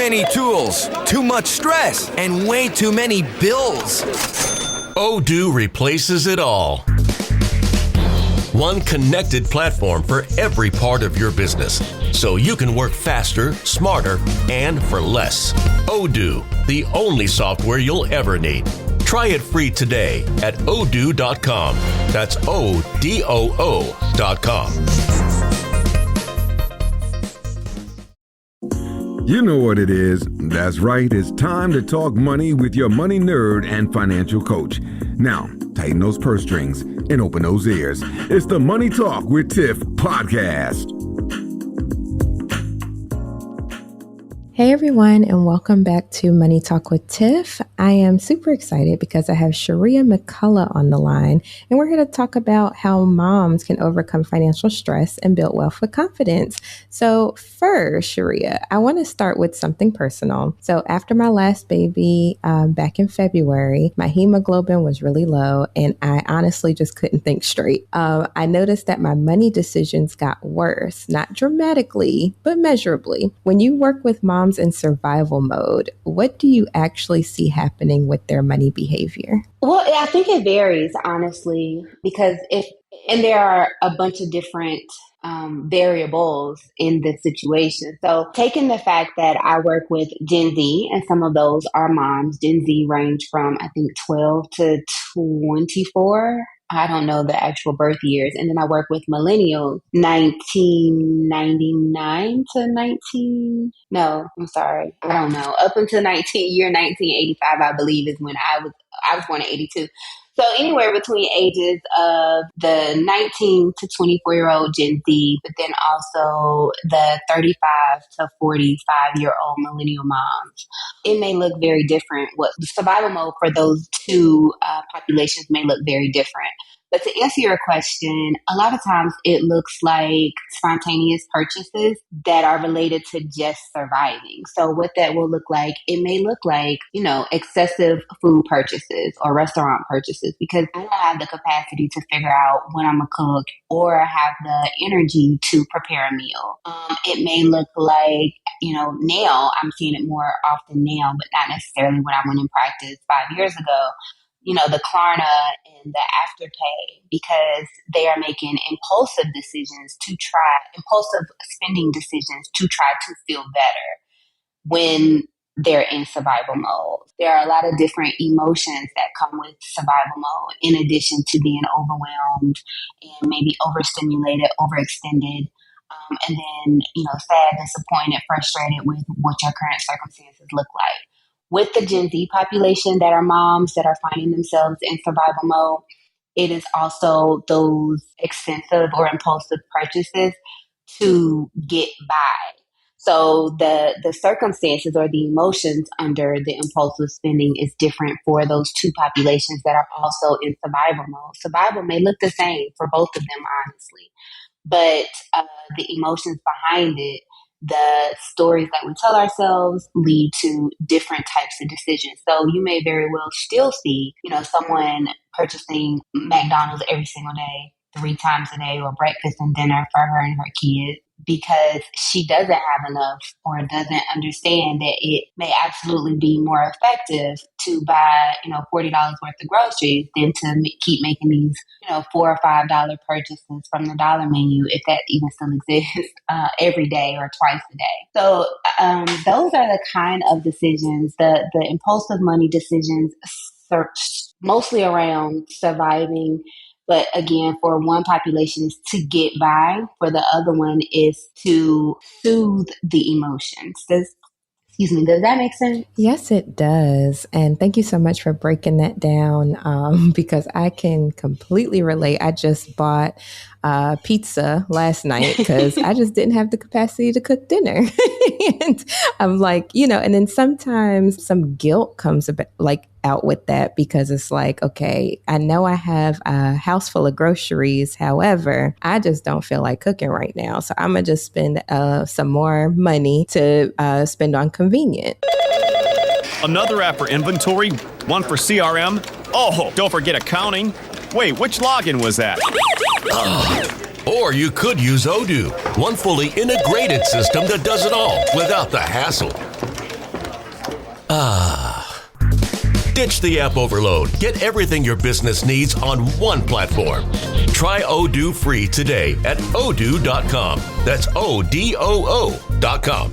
many tools, too much stress, and way too many bills. Odoo replaces it all. One connected platform for every part of your business, so you can work faster, smarter, and for less. Odoo, the only software you'll ever need. Try it free today at odoo.com. That's ODOO.com. You know what it is. That's right. It's time to talk money with your money nerd and financial coach. Now, tighten those purse strings and open those ears. It's the Money Talk with Tiff podcast. Hey everyone, and welcome back to Money Talk with Tiff. I am super excited because I have Shirria McCullough on the line, and we're here to talk about how moms can overcome financial stress and build wealth with confidence. So first, Shirria, I want to start with something personal. So after my last baby back in February, my hemoglobin was really low, and I honestly just couldn't think straight. I noticed that my money decisions got worse, not dramatically, but measurably. When you work with moms in survival mode, what do you actually see happening with their money behavior? Well, I think it varies, honestly, because there are a bunch of different variables in this situation. So taking the fact that I work with Gen Z, and some of those are moms. Gen Z range from, I think, 12 to 24. I don't know the actual birth years. And then I work with Millennial, 1999 to 19, no, I'm sorry. I don't know. Up until 1985, I believe, is when I was born in 82. So anywhere between ages of the 19 to 24-year-old Gen Z, but then also the 35 to 45-year-old millennial moms. It may look very different. What the survival mode for those two populations may look very different. But to answer your question, a lot of times it looks like spontaneous purchases that are related to just surviving. So what that will look like, it may look like, excessive food purchases or restaurant purchases, because I don't have the capacity to figure out when I'm going to cook or have the energy to prepare a meal. It may look like, now I'm seeing it more often now, but not necessarily when I went in practice 5 years ago. The Klarna and the Afterpay, because they are making impulsive spending decisions to try to feel better when they're in survival mode. There are a lot of different emotions that come with survival mode, in addition to being overwhelmed and maybe overstimulated, overextended, and then, sad, disappointed, frustrated with what your current circumstances look like. With the Gen Z population that are moms that are finding themselves in survival mode, it is also those expensive or impulsive purchases to get by. So the circumstances or the emotions under the impulsive spending is different for those two populations that are also in survival mode. Survival may look the same for both of them, honestly, but the emotions behind it, the stories that we tell ourselves, lead to different types of decisions. So you may very well still see, someone purchasing McDonald's every single day, 3 times a day, or breakfast and dinner for her and her kids, because she doesn't have enough or doesn't understand that it may absolutely be more effective to buy, $40 worth of groceries than to keep making these, $4 or $5 purchases from the dollar menu, if that even still exists, every day or twice a day. So those are the kind of decisions, the impulsive money decisions, mostly around surviving. But again, for one population is to get by. For the other one is to soothe the emotions. Does that make sense? Yes, it does. And thank you so much for breaking that down, because I can completely relate. I just bought pizza last night because I just didn't have the capacity to cook dinner. And I'm like, and then sometimes some guilt comes out with that, because it's like, okay, I know I have a house full of groceries. However, I just don't feel like cooking right now. So I'm going to just spend some more money to spend on convenient. Another app for inventory, one for CRM. Oh, don't forget accounting. Wait, which login was that? Or you could use Odoo, one fully integrated system that does it all without the hassle. Ditch the app overload. Get everything your business needs on one platform. Try Odoo free today at odoo.com. That's ODOO.com.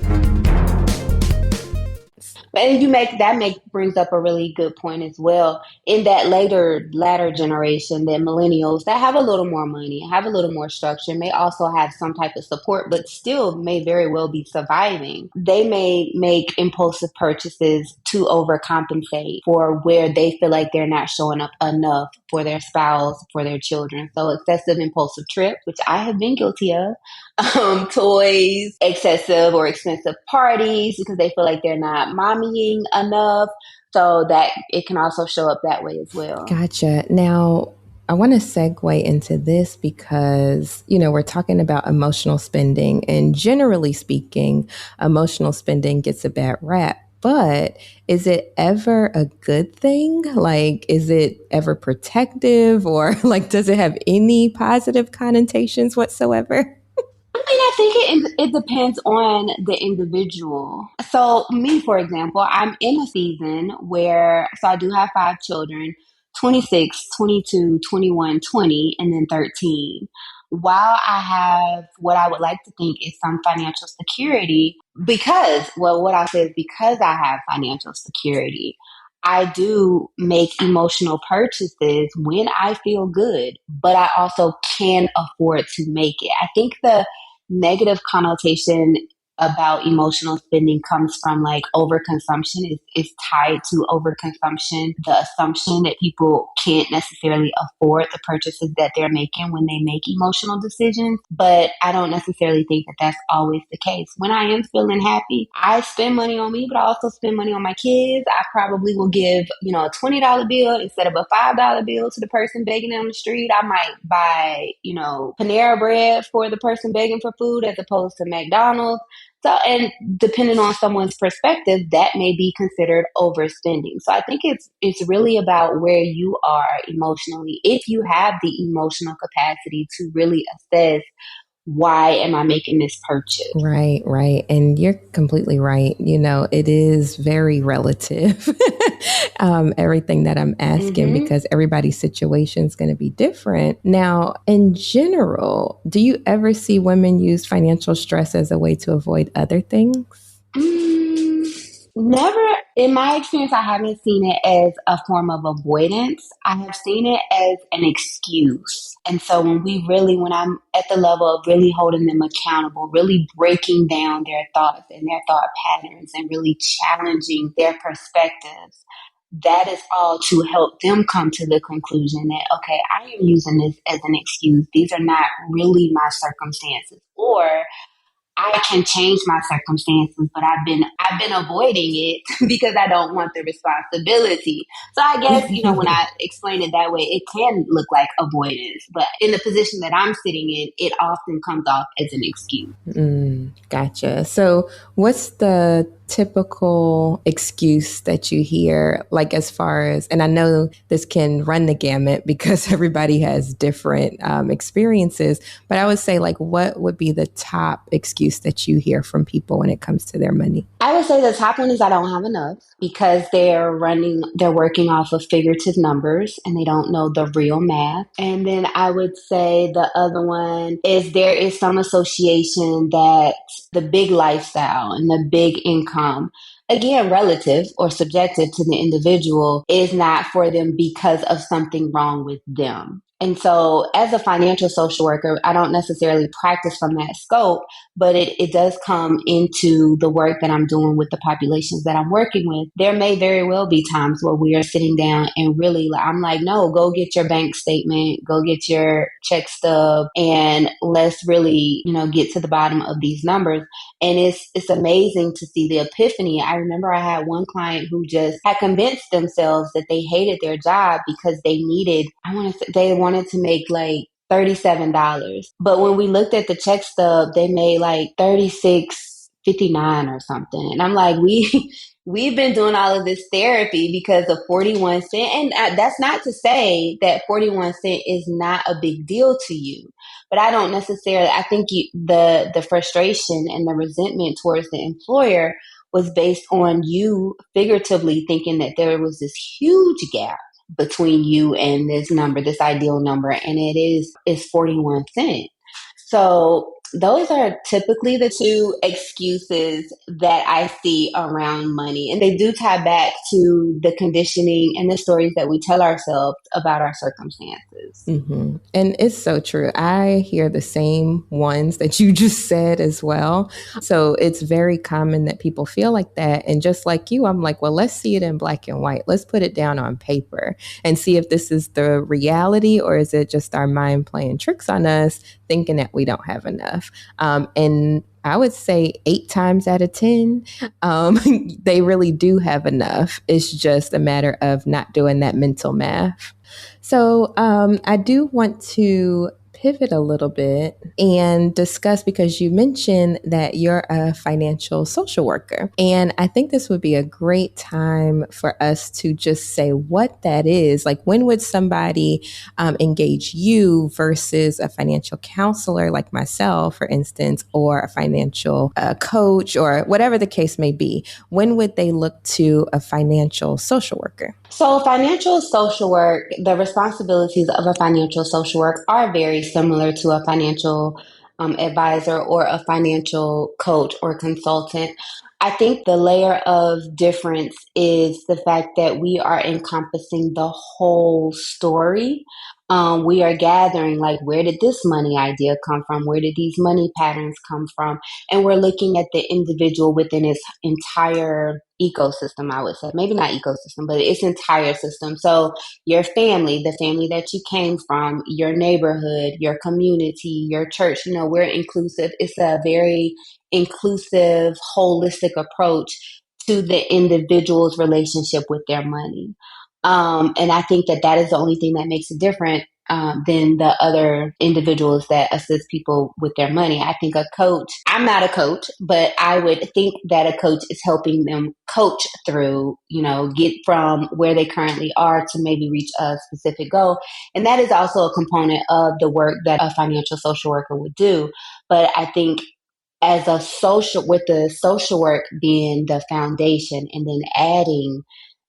And brings up a really good point as well. In that latter generation, the millennials that have a little more money, have a little more structure, may also have some type of support, but still may very well be surviving. They may make impulsive purchases to overcompensate for where they feel like they're not showing up enough for their spouse, for their children. So excessive impulsive trips, which I have been guilty of, toys, excessive or expensive parties because they feel like they're not mommying enough. So that it can also show up that way as well. Gotcha. Now, I want to segue into this because, we're talking about emotional spending, and generally speaking, emotional spending gets a bad rap. But is it ever a good thing? Like, is it ever protective, or does it have any positive connotations whatsoever? I think it depends on the individual. So me, for example, I'm in a season so I do have 5 children, 26, 22, 21, 20, and then 13. While I have what I would like to think is some financial security, what I'll say is because I have financial security, I do make emotional purchases when I feel good, but I also can afford to make it. I think the negative connotation about emotional spending comes from overconsumption is tied to overconsumption, the assumption that people can't necessarily afford the purchases that they're making when they make emotional decisions. But I don't necessarily think that that's always the case. When I am feeling happy, I spend money on me, but I also spend money on my kids. I probably will give, a $20 bill instead of a $5 bill to the person begging on the street. I might buy, Panera bread for the person begging for food as opposed to McDonald's. So, and depending on someone's perspective, that may be considered overspending. So I think it's really about where you are emotionally. If you have the emotional capacity to really assess, why am I making this purchase? Right. And you're completely right. It is very relative, everything that I'm asking, because everybody's situation is going to be different. Now, in general, do you ever see women use financial stress as a way to avoid other things? Never. In my experience, I haven't seen it as a form of avoidance. I have seen it as an excuse. And so when I'm at the level of really holding them accountable, really breaking down their thoughts and their thought patterns and really challenging their perspectives, that is all to help them come to the conclusion that, okay, I am using this as an excuse. These are not really my circumstances. Or I can change my circumstances, but I've been avoiding it because I don't want the responsibility. So I guess, when I explain it that way, it can look like avoidance, but in the position that I'm sitting in, it often comes off as an excuse. Gotcha. So what's the typical excuse that you hear, as far as, and I know this can run the gamut because everybody has different experiences, but I would say what would be the top excuse that you hear from people when it comes to their money? I would say the top one is I don't have enough, because they're working off of figurative numbers and they don't know the real math. And then I would say the other one is there is some association that the big lifestyle and the big income, again, relative or subjective to the individual, is not for them because of something wrong with them. And so as a financial social worker, I don't necessarily practice from that scope, but it does come into the work that I'm doing with the populations that I'm working with. There may very well be times where we are sitting down and really, I'm like, no, go get your bank statement, go get your check stub, and let's really, get to the bottom of these numbers. And it's amazing to see the epiphany. I remember I had one client who just had convinced themselves that they hated their job because they wanted to make $37. But when we looked at the check stub, they made $36.59 or something. And I'm like, we've been doing all of this therapy because of 41 cents. And that's not to say that 41 cents is not a big deal to you. But I don't necessarily, I think the frustration and the resentment towards the employer was based on you figuratively thinking that there was this huge gap between you and this number, this ideal number, and is 41 cents. So those are typically the two excuses that I see around money. And they do tie back to the conditioning and the stories that we tell ourselves about our circumstances. Mm-hmm. And it's so true. I hear the same ones that you just said as well. So it's very common that people feel like that. And just like you, I'm like, well, let's see it in black and white. Let's put it down on paper and see if this is the reality, or is it just our mind playing tricks on us, thinking that we don't have enough. And I would say 8 times out of 10, they really do have enough. It's just a matter of not doing that mental math. So I do want to pivot a little bit and discuss, because you mentioned that you're a financial social worker. And I think this would be a great time for us to just say what that is. Like, when would somebody engage you versus a financial counselor like myself, for instance, or a financial coach, or whatever the case may be? When would they look to a financial social worker? So financial social work, the responsibilities of a financial social work are very similar to a financial advisor or a financial coach or consultant. I think the layer of difference is the fact that we are encompassing the whole story. We are gathering, like, where did this money idea come from? Where did these money patterns come from? And we're looking at the individual within its entire ecosystem, I would say. Maybe not ecosystem, but its entire system. So your family, the family that you came from, your neighborhood, your community, your church, we're inclusive. It's a very inclusive, holistic approach to the individual's relationship with their money. And I think that is the only thing that makes it different than the other individuals that assist people with their money. I think a coach, I'm not a coach, but I would think that a coach is helping them coach through, get from where they currently are to maybe reach a specific goal. And that is also a component of the work that a financial social worker would do. But I think with the social work being the foundation, and then adding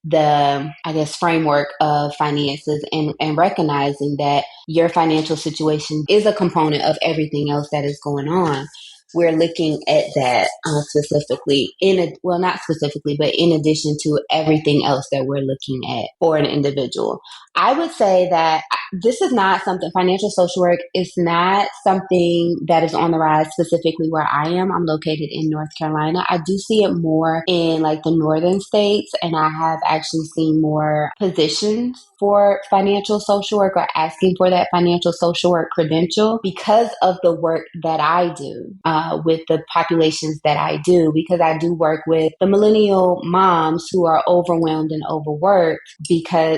the, I guess, framework of finances, and recognizing that your financial situation is a component of everything else that is going on. We're looking at that specifically not specifically, but in addition to everything else that we're looking at for an individual. I would say that this is not something, financial social work is not something that is on the rise specifically where I am. I'm located in North Carolina. I do see it more in like the northern states, and I have actually seen more positions for financial social work, or asking for that financial social work credential, because of the work that I do with the populations that I do, because I do work with the millennial moms who are overwhelmed and overworked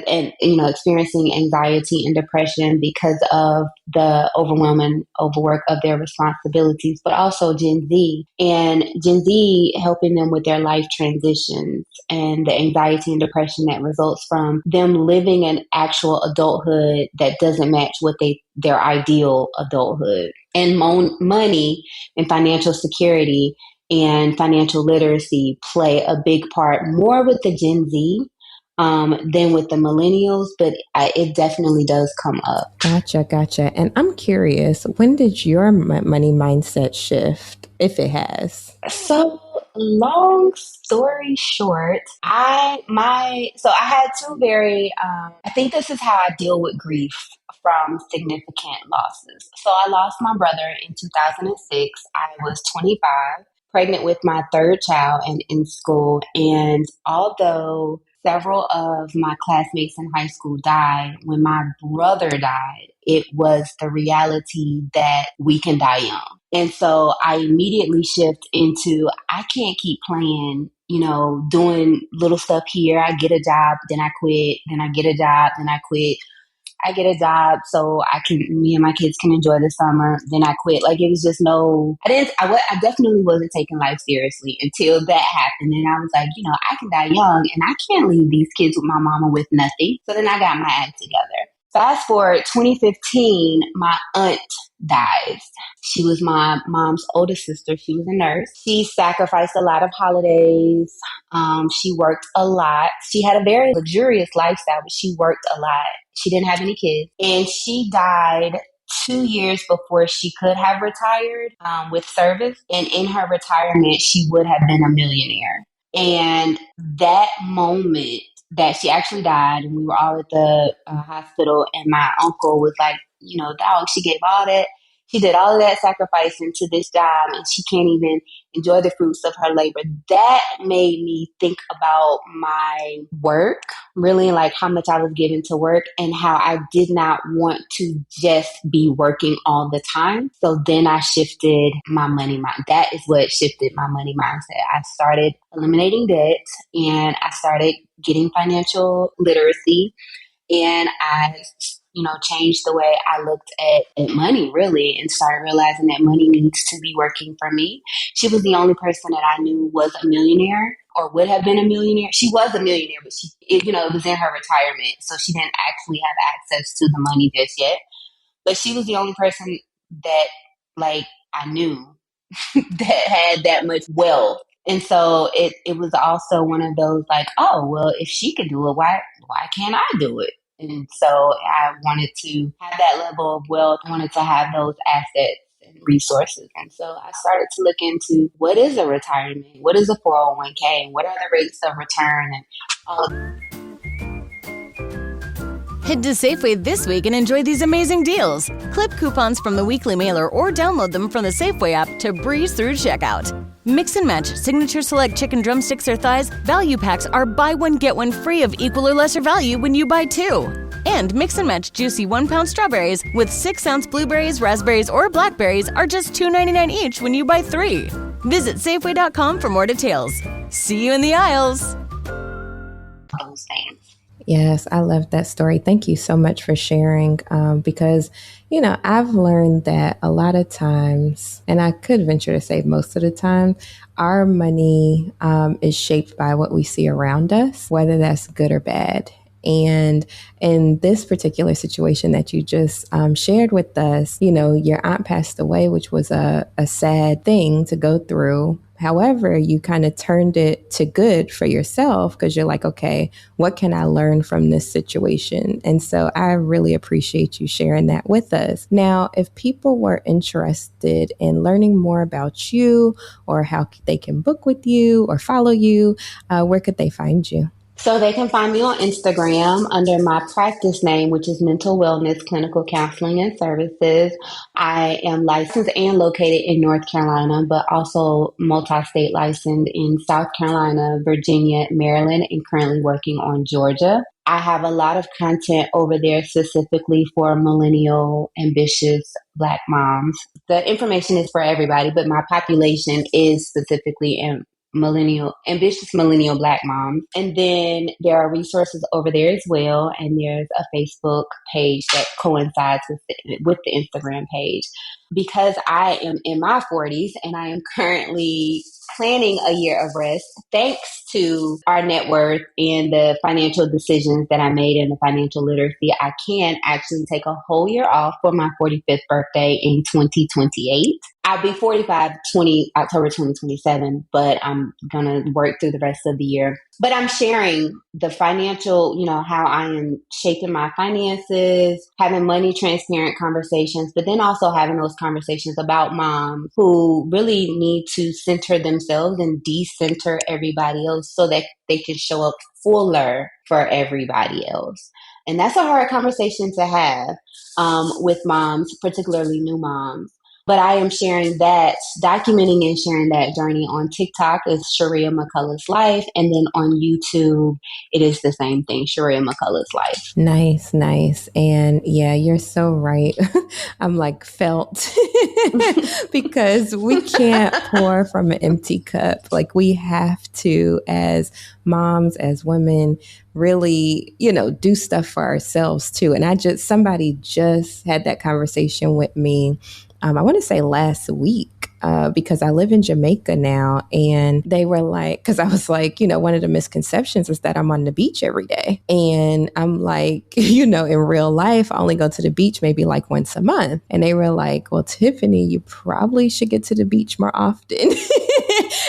and experiencing anxiety and depression because of the overwhelming overwork of their responsibilities, but also Gen Z, helping them with their life transitions and the anxiety and depression that results from them living an actual adulthood that doesn't match what their ideal adulthood. And money and financial security and financial literacy play a big part, more with the Gen Z than with the millennials, but it definitely does come up. Gotcha. And I'm curious, when did your money mindset shift, if it has? So, long story short, I had two very, I think this is how I deal with grief from significant losses. So I lost my brother in 2006. I was 25, pregnant with my third child and in school. And although several of my classmates in high school died, when my brother died, it was the reality that we can die young. And so I immediately shift into, I can't keep playing, doing little stuff here. I get a job, then I quit, then I get a job, then I quit. I get a job so me and my kids can enjoy the summer. Then I quit. Like, it was just I definitely wasn't taking life seriously until that happened. And I was like, I can die young, and I can't leave these kids with my mama with nothing. So then I got my act together. Fast forward 2015, my aunt dies. She was my mom's oldest sister. She was a nurse. She sacrificed a lot of holidays. She worked a lot. She had a very luxurious lifestyle, but she worked a lot. She didn't have any kids. And she died 2 years before she could have retired with service. And in her retirement, she would have been a millionaire. And that moment that she actually died, and we were all at the hospital, and my uncle was like, dog, she gave all that. She did all of that sacrifice into this job, and she can't even enjoy the fruits of her labor. That made me think about my work, really, like how much I was given to work and how I did not want to just be working all the time. So then I shifted my money mind. That is what shifted my money mindset. I started eliminating debt, and I started getting financial literacy, and I changed the way I looked at money, really, and started realizing that money needs to be working for me. She was the only person that I knew was a millionaire or would have been a millionaire. She was a millionaire, but it was in her retirement, so she didn't actually have access to the money just yet. But she was the only person that, I knew that had that much wealth. And so it was also one of those oh, well, if she could do it, why can't I do it? And so I wanted to have that level of wealth. I wanted to have those assets and resources. And so I started to look into what is a retirement, what is a 401k, and what are the rates of return, and all of Head to Safeway this week and enjoy these amazing deals. Clip coupons from the weekly mailer or download them from the Safeway app to breeze through checkout. Mix and match Signature Select chicken drumsticks or thighs. Value packs are buy one, get one free of equal or lesser value when you buy two. And mix and match juicy 1-pound strawberries with 6-ounce blueberries, raspberries, or blackberries are just $2.99 each when you buy 3. Visit Safeway.com for more details. See you in the aisles. those things. Yes, I love that story. Thank you so much for sharing because, I've learned that a lot of times, and I could venture to say most of the time, our money is shaped by what we see around us, whether that's good or bad. And in this particular situation that you just shared with us, your aunt passed away, which was a sad thing to go through. However, you kind of turned it to good for yourself because you're like, okay, what can I learn from this situation? And so I really appreciate you sharing that with us. Now, if people were interested in learning more about you or how they can book with you or follow you, where could they find you? So they can find me on Instagram under my practice name, which is Mental Wellness Clinical Counseling and Services. I am licensed and located in North Carolina, but also multi-state licensed in South Carolina, Virginia, Maryland, and currently working on Georgia. I have a lot of content over there specifically for millennial, ambitious Black moms. The information is for everybody, but my population is specifically in ambitious millennial Black moms. And then there are resources over there as well. And there's a Facebook page that coincides with the Instagram page. Because I am in my 40s and I am currently planning a year of rest, thanks to our net worth and the financial decisions that I made in the financial literacy, I can actually take a whole year off for my 45th birthday in 2028. I'll be 45, October 2027, but I'm going to work through the rest of the year. But I'm sharing the financial, how I am shaping my finances, having money transparent conversations, but then also having those conversations about moms who really need to center themselves and decenter everybody else so that they can show up fuller for everybody else. And that's a hard conversation to have with moms, particularly new moms. But I am sharing that, documenting and sharing that journey on TikTok is Shirria McCullough's Life. And then on YouTube, it is the same thing, Shirria McCullough's Life. Nice, nice. And yeah, you're so right. I'm like felt because we can't pour from an empty cup. Like we have to, as moms, as women, really, do stuff for ourselves too. And somebody just had that conversation with me. I want to say last week. because I live in Jamaica now. And they were like, because I was like, one of the misconceptions is that I'm on the beach every day. And I'm like, in real life, I only go to the beach maybe like once a month. And they were like, well, Tiffany, you probably should get to the beach more often.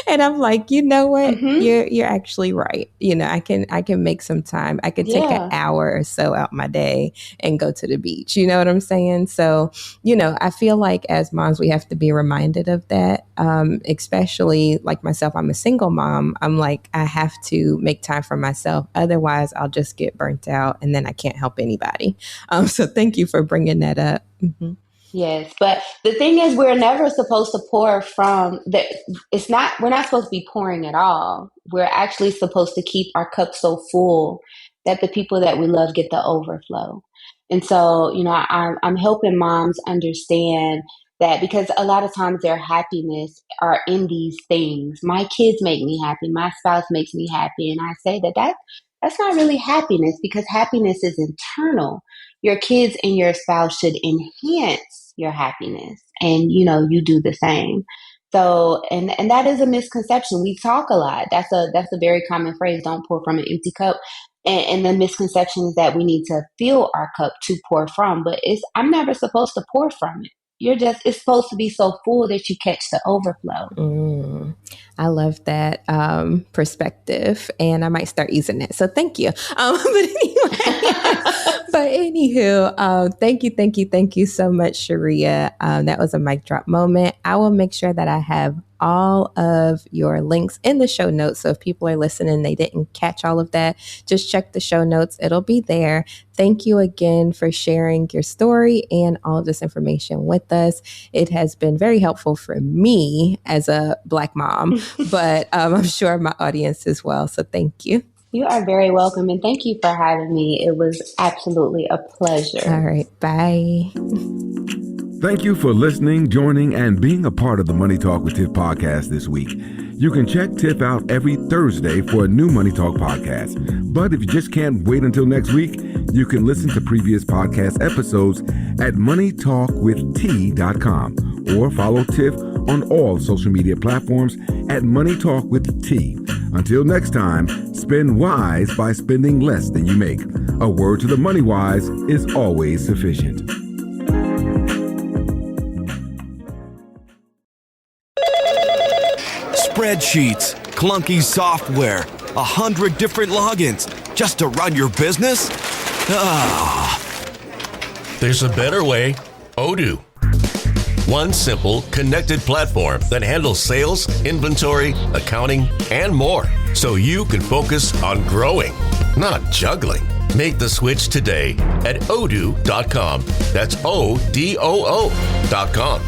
And I'm like, you know what? You're actually right. I can make some time. I could take an hour or so out my day and go to the beach. You know what I'm saying? So, I feel like as moms, we have to be reminded of that. Especially like myself, I'm a single mom. I'm like, I have to make time for myself. Otherwise, I'll just get burnt out and then I can't help anybody. So thank you for bringing that up. Mm-hmm. Yes, but the thing is, we're never supposed to pour from the. We're not supposed to be pouring at all. We're actually supposed to keep our cup so full that the people that we love get the overflow. And so, I'm helping moms understand that, because a lot of times their happiness are in these things. My kids make me happy. My spouse makes me happy. And I say that's not really happiness, because happiness is internal. Your kids and your spouse should enhance your happiness, and you do the same. So, and that is a misconception. We talk a lot. That's a very common phrase. Don't pour from an empty cup. And the misconception is that we need to fill our cup to pour from, but I'm never supposed to pour from it. It's supposed to be so full that you catch the overflow. I love that perspective, and I might start using it. So thank you. But anywho, thank you so much, Shirria. That was a mic drop moment. I will make sure that I have all of your links in the show notes. So if people are listening, they didn't catch all of that, just check the show notes. It'll be there. Thank you again for sharing your story and all of this information with us. It has been very helpful for me as a Black mom, but I'm sure my audience as well. So thank you. You are very welcome. And thank you for having me. It was absolutely a pleasure. All right. Bye. Thank you for listening, joining, and being a part of the Money Talk with Tiff podcast this week. You can check Tiff out every Thursday for a new Money Talk podcast. But if you just can't wait until next week, you can listen to previous podcast episodes at moneytalkwitht.com or follow Tiff on all social media platforms at Money Talk with T. Until next time, spend wise by spending less than you make. A word to the money wise is always sufficient. Spreadsheets, clunky software, 100 different logins just to run your business? There's a better way. Odoo. One simple, connected platform that handles sales, inventory, accounting, and more, so you can focus on growing, not juggling. Make the switch today at odoo.com. That's ODOO.com.